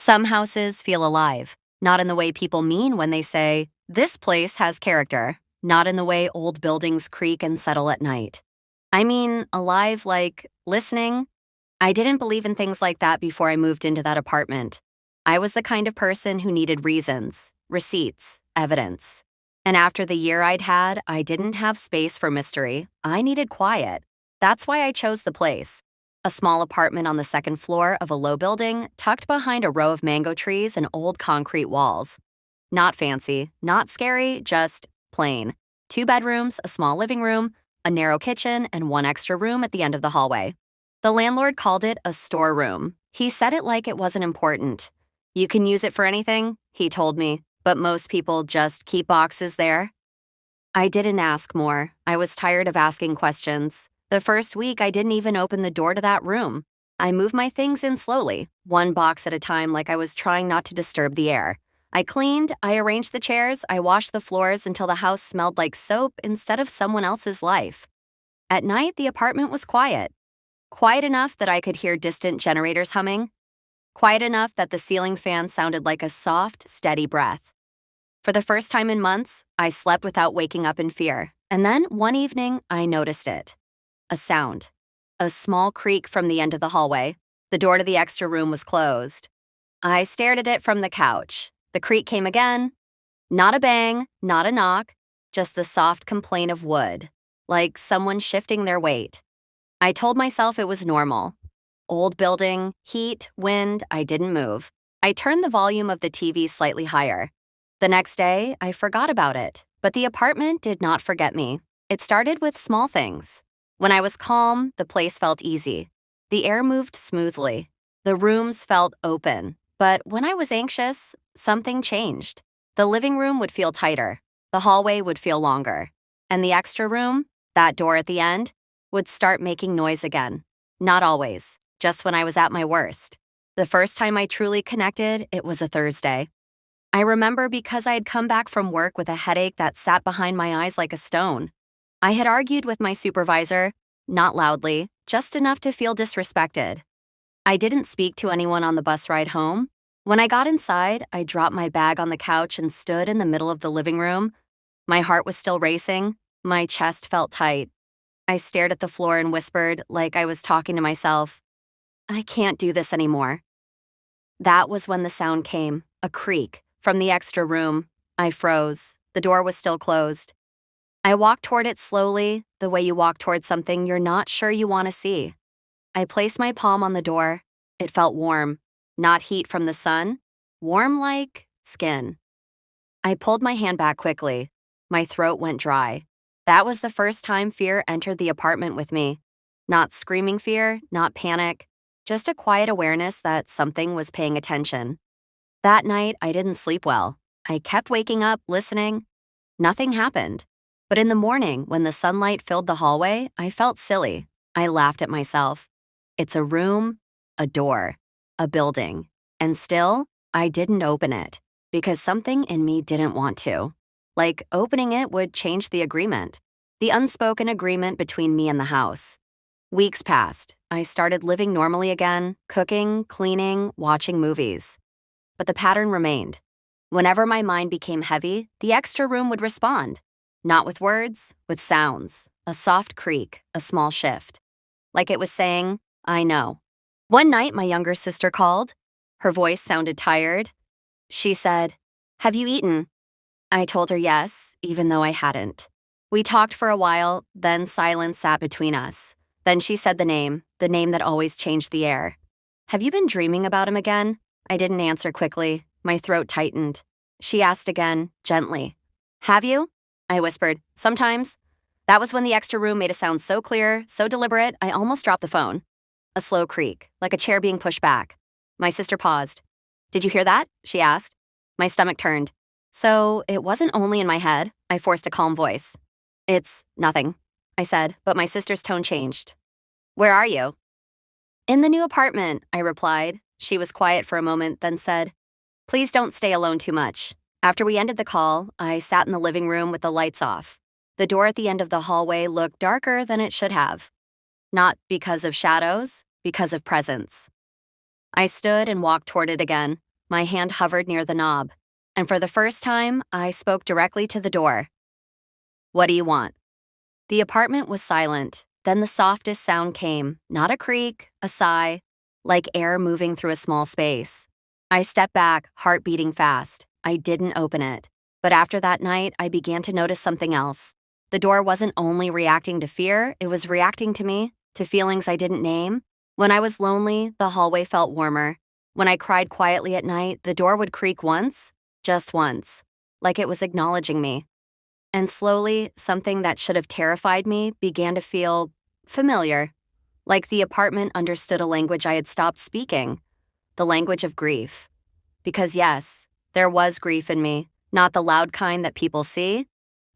Some houses feel alive, not in the way people mean when they say, "This place has character," not in the way old buildings creak and settle at night. I mean, alive like listening. I didn't believe in things like that before I moved into that apartment. I was the kind of person who needed reasons, receipts, evidence. And after the year I'd had, I didn't have space for mystery. I needed quiet. That's why I chose the place. A small apartment on the second floor of a low building, tucked behind a row of mango trees and old concrete walls. Not fancy, not scary, just plain. 2 bedrooms, a small living room, a narrow kitchen, and 1 extra room at the end of the hallway. The landlord called it a storeroom. He said it like it wasn't important. "You can use it for anything," he told me, "but most people just keep boxes there." I didn't ask more. I was tired of asking questions. The first week, I didn't even open the door to that room. I moved my things in slowly, 1 box at a time, like I was trying not to disturb the air. I cleaned, I arranged the chairs, I washed the floors until the house smelled like soap instead of someone else's life. At night, the apartment was quiet. Quiet enough that I could hear distant generators humming. Quiet enough that the ceiling fan sounded like a soft, steady breath. For the first time in months, I slept without waking up in fear. And then, one evening, I noticed it. A sound. A small creak from the end of the hallway. The door to the extra room was closed. I stared at it from the couch. The creak came again. Not a bang, not a knock, just the soft complaint of wood, like someone shifting their weight. I told myself it was normal. Old building, heat, wind, I didn't move. I turned the volume of the TV slightly higher. The next day, I forgot about it, but the apartment did not forget me. It started with small things. When I was calm, the place felt easy. The air moved smoothly. The rooms felt open. But when I was anxious, something changed. The living room would feel tighter. The hallway would feel longer. And the extra room, that door at the end, would start making noise again. Not always, just when I was at my worst. The first time I truly connected, it was a Thursday. I remember because I had come back from work with a headache that sat behind my eyes like a stone. I had argued with my supervisor, not loudly, just enough to feel disrespected. I didn't speak to anyone on the bus ride home. When I got inside, I dropped my bag on the couch and stood in the middle of the living room. My heart was still racing. My chest felt tight. I stared at the floor and whispered, like I was talking to myself, "I can't do this anymore." That was when the sound came, a creak, from the extra room. I froze. The door was still closed. I walked toward it slowly, the way you walk toward something you're not sure you want to see. I placed my palm on the door. It felt warm, not heat from the sun, warm like skin. I pulled my hand back quickly. My throat went dry. That was the first time fear entered the apartment with me. Not screaming fear, not panic, just a quiet awareness that something was paying attention. That night, I didn't sleep well. I kept waking up, listening. Nothing happened. But in the morning, when the sunlight filled the hallway, I felt silly. I laughed at myself. It's a room, a door, a building. And still, I didn't open it because something in me didn't want to. Like opening it would change the agreement, the unspoken agreement between me and the house. Weeks passed. I started living normally again, cooking, cleaning, watching movies. But the pattern remained. Whenever my mind became heavy, the extra room would respond. Not with words, with sounds. A soft creak, a small shift. Like it was saying, "I know." One night, my younger sister called. Her voice sounded tired. She said, "Have you eaten?" I told her yes, even though I hadn't. We talked for a while, then silence sat between us. Then she said the name that always changed the air. "Have you been dreaming about him again?" I didn't answer quickly. My throat tightened. She asked again, gently. "Have you?" I whispered, "Sometimes." That was when the extra room made a sound so clear, so deliberate, I almost dropped the phone. A slow creak, like a chair being pushed back. My sister paused. "Did you hear that?" she asked. My stomach turned. So it wasn't only in my head. I forced a calm voice. "It's nothing," I said, but my sister's tone changed. "Where are you?" "In the new apartment," I replied. She was quiet for a moment, then said, "Please don't stay alone too much." After we ended the call, I sat in the living room with the lights off. The door at the end of the hallway looked darker than it should have. Not because of shadows, because of presence. I stood and walked toward it again. My hand hovered near the knob, and for the first time, I spoke directly to the door. What do you want? The apartment was silent. Then the softest sound came, not a creak, a sigh, like air moving through a small space. I stepped back, heart beating fast. I didn't open it. But after that night, I began to notice something else. The door wasn't only reacting to fear, it was reacting to me, to feelings I didn't name. When I was lonely, the hallway felt warmer. When I cried quietly at night, the door would creak once, just once, like it was acknowledging me. And slowly, something that should have terrified me began to feel familiar, like the apartment understood a language I had stopped speaking, the language of grief. Because yes, there was grief in me, not the loud kind that people see,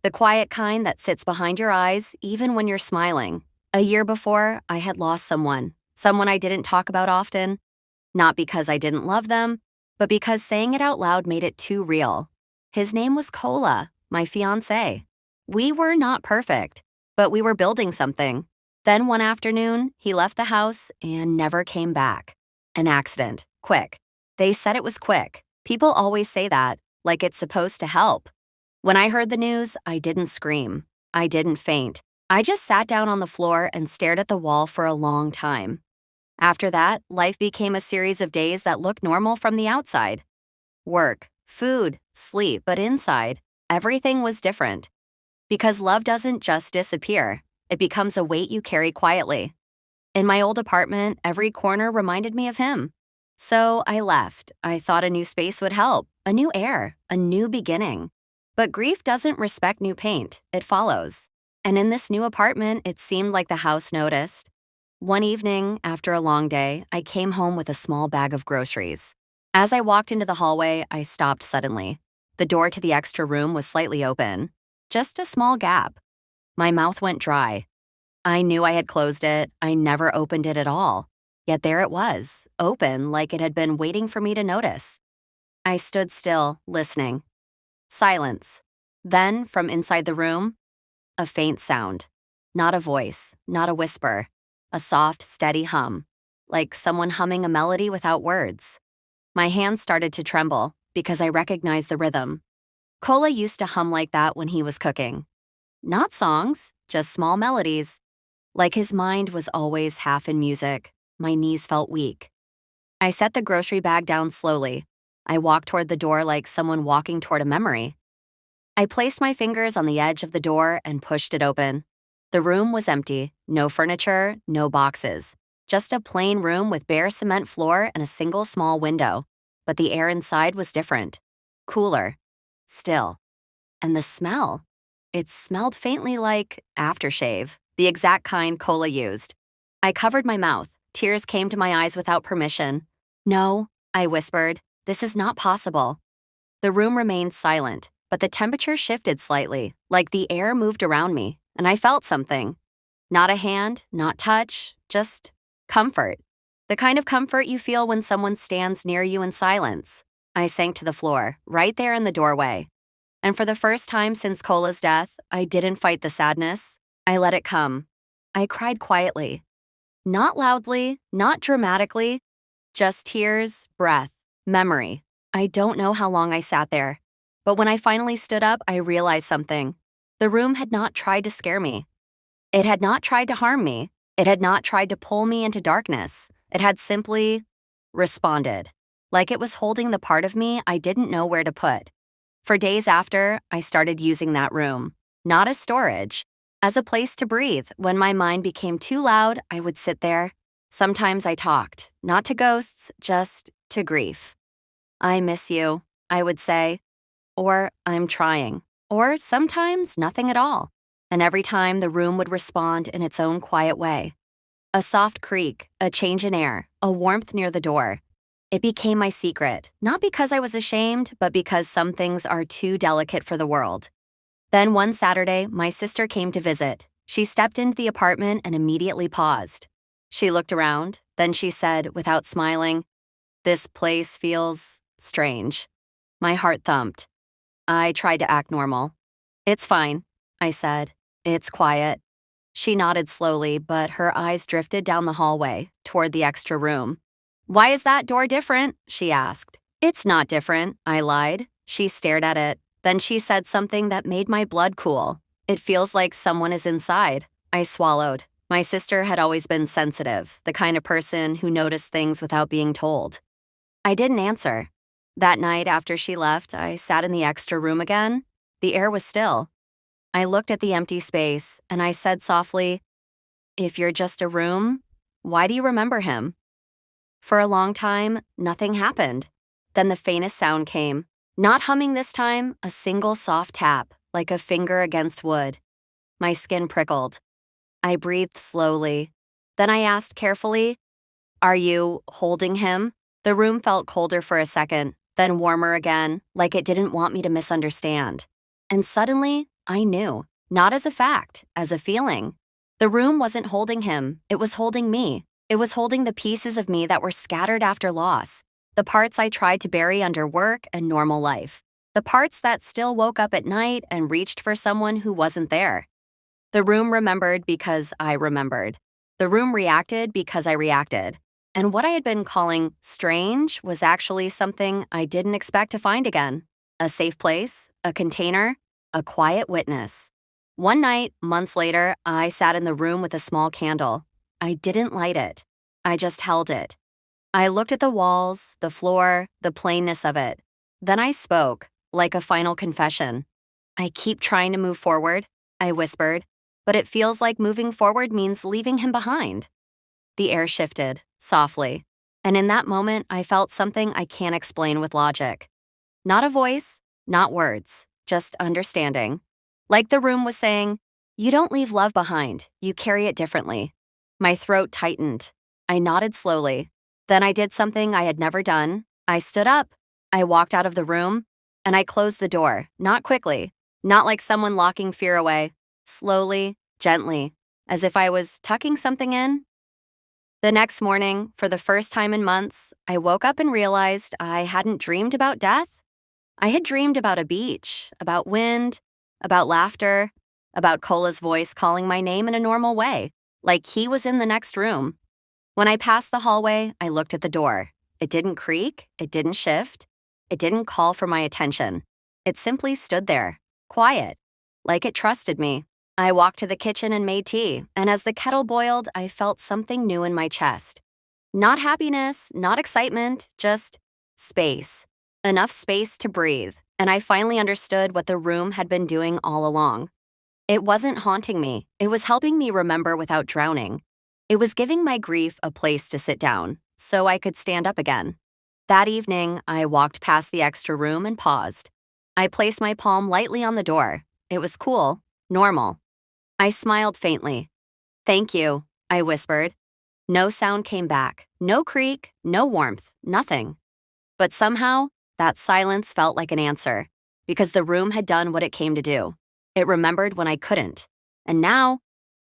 the quiet kind that sits behind your eyes even when you're smiling. A year before, I had lost someone I didn't talk about often, not because I didn't love them, but because saying it out loud made it too real. His name was Cola, my fiancé. We were not perfect, but we were building something. Then one afternoon, he left the house and never came back. An accident. Quick. They said it was quick. People always say that, like it's supposed to help. When I heard the news, I didn't scream. I didn't faint. I just sat down on the floor and stared at the wall for a long time. After that, life became a series of days that looked normal from the outside. Work, food, sleep, but inside, everything was different. Because love doesn't just disappear, it becomes a weight you carry quietly. In my old apartment, every corner reminded me of him. So I left. I thought a new space would help, a new air, a new beginning. But grief doesn't respect new paint, it follows. And in this new apartment, it seemed like the house noticed. One evening, after a long day, I came home with a small bag of groceries. As I walked into the hallway, I stopped suddenly. The door to the extra room was slightly open, just a small gap. My mouth went dry. I knew I had closed it. I never opened it at all. Yet there it was, open like it had been waiting for me to notice. I stood still, listening. Silence. Then, from inside the room, a faint sound. Not a voice, not a whisper. A soft, steady hum, like someone humming a melody without words. My hands started to tremble because I recognized the rhythm. Cola used to hum like that when he was cooking. Not songs, just small melodies. Like his mind was always half in music, my knees felt weak. I set the grocery bag down slowly. I walked toward the door like someone walking toward a memory. I placed my fingers on the edge of the door and pushed it open. The room was empty, no furniture, no boxes. Just a plain room with bare cement floor and a single small window. But the air inside was different. Cooler. Still. And the smell. It smelled faintly like aftershave, the exact kind Cola used. I covered my mouth. Tears came to my eyes without permission. No, I whispered. This is not possible. The room remained silent, but the temperature shifted slightly, like the air moved around me, and I felt something. Not a hand, not touch, just comfort. The kind of comfort you feel when someone stands near you in silence. I sank to the floor, right there in the doorway. And for the first time since Cola's death, I didn't fight the sadness. I let it come. I cried quietly. Not loudly, not dramatically, just tears, breath, memory. I don't know how long I sat there. But when I finally stood up, I realized something. The room had not tried to scare me. It had not tried to harm me. It had not tried to pull me into darkness. It had simply responded, like it was holding the part of me I didn't know where to put. For days after, I started using that room, not as storage, as a place to breathe. When my mind became too loud, I would sit there. Sometimes I talked, not to ghosts, just to grief. I miss you, I would say. Or I'm trying. Or sometimes nothing at all. And every time the room would respond in its own quiet way. A soft creak, a change in air, a warmth near the door. It became my secret, not because I was ashamed, but because some things are too delicate for the world. Then one Saturday, my sister came to visit. She stepped into the apartment and immediately paused. She looked around, then she said, without smiling, "This place feels strange." My heart thumped. I tried to act normal. "It's fine," I said. "It's quiet." She nodded slowly, but her eyes drifted down the hallway, toward the extra room. "Why is that door different?" she asked. It's not different, I lied. She stared at it. Then she said something that made my blood cool. It feels like someone is inside. I swallowed. My sister had always been sensitive, the kind of person who noticed things without being told. I didn't answer. That night after she left, I sat in the extra room again. The air was still. I looked at the empty space, and I said softly, "If you're just a room, why do you remember him?" For a long time, nothing happened. Then the faintest sound came. Not humming this time, a single soft tap, like a finger against wood. My skin prickled. I breathed slowly. Then I asked carefully, "Are you holding him?" The room felt colder for a second, then warmer again, like it didn't want me to misunderstand. And suddenly, I knew, not as a fact, as a feeling. The room wasn't holding him, it was holding me. It was holding the pieces of me that were scattered after loss, the parts I tried to bury under work and normal life, the parts that still woke up at night and reached for someone who wasn't there. The room remembered because I remembered. The room reacted because I reacted. And what I had been calling strange was actually something I didn't expect to find again. A safe place, a container, a quiet witness. One night, months later, I sat in the room with a small candle. I didn't light it. I just held it. I looked at the walls, the floor, the plainness of it. Then I spoke, like a final confession. "I keep trying to move forward," I whispered, "but it feels like moving forward means leaving him behind." The air shifted, softly, and in that moment I felt something I can't explain with logic. Not a voice, not words, just understanding. Like the room was saying, "You don't leave love behind, you carry it differently." My throat tightened. I nodded slowly. Then I did something I had never done. I stood up. I walked out of the room, and I closed the door, not quickly, not like someone locking fear away, slowly, gently, as if I was tucking something in. The next morning, for the first time in months, I woke up and realized I hadn't dreamed about death. I had dreamed about a beach, about wind, about laughter, about Cola's voice calling my name in a normal way, like he was in the next room. When I passed the hallway, I looked at the door. It didn't creak, it didn't shift, it didn't call for my attention. It simply stood there, quiet, like it trusted me. I walked to the kitchen and made tea, and as the kettle boiled, I felt something new in my chest. Not happiness, not excitement, just space. Enough space to breathe, and I finally understood what the room had been doing all along. It wasn't haunting me, it was helping me remember without drowning. It was giving my grief a place to sit down, so I could stand up again. That evening, I walked past the extra room and paused. I placed my palm lightly on the door. It was cool, normal. I smiled faintly. "Thank you," I whispered. No sound came back, no creak, no warmth, nothing. But somehow, that silence felt like an answer, because the room had done what it came to do. It remembered when I couldn't. And now,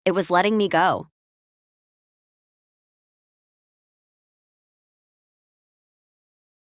it was letting me go.